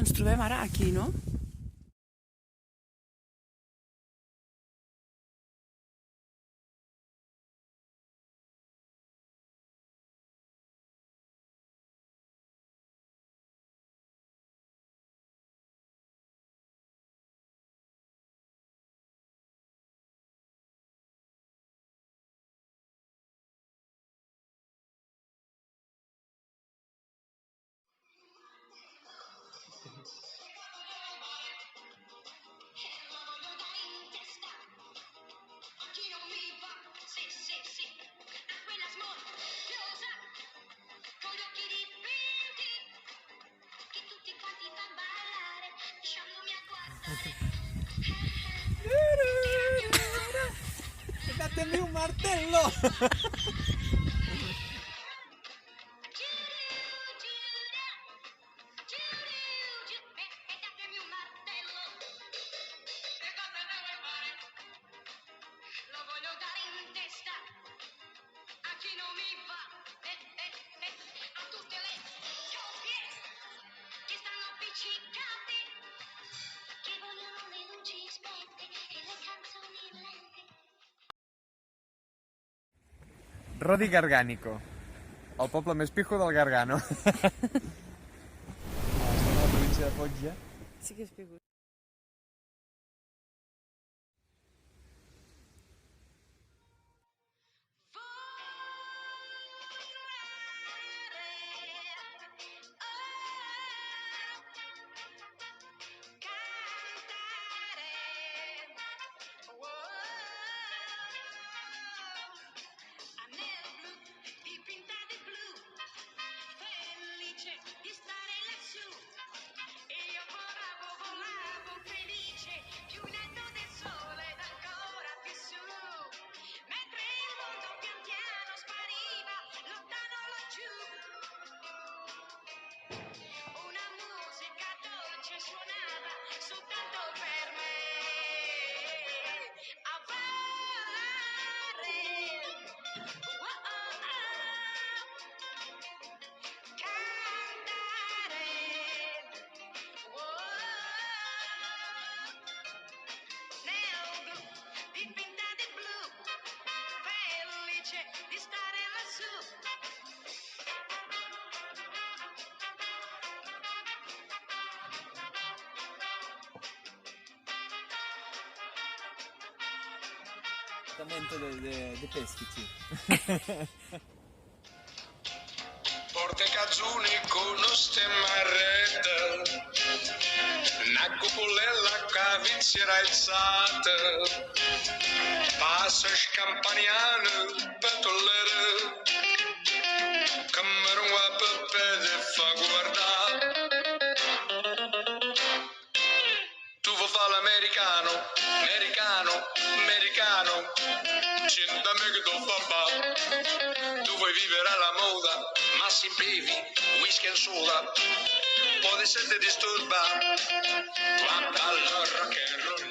ens trobem ara aquí, no? Datemi un martello! Rodi Garganico, el poble més pijo del Gargano. Estem a la província de Foggia. Sí que és picut. De peschici. Porte cazzuni con lo stemmaretta, una cupolella cavizziera alzata, passa scampaniano, petolere, camera un pepe de fa guardare. Tu vuoi fare l'americano, americano, americano, c'entame che tu fa fa. Tu vuoi vivere alla moda, ma si bevi whisky e soda, può essere disturba, quando al rock and roll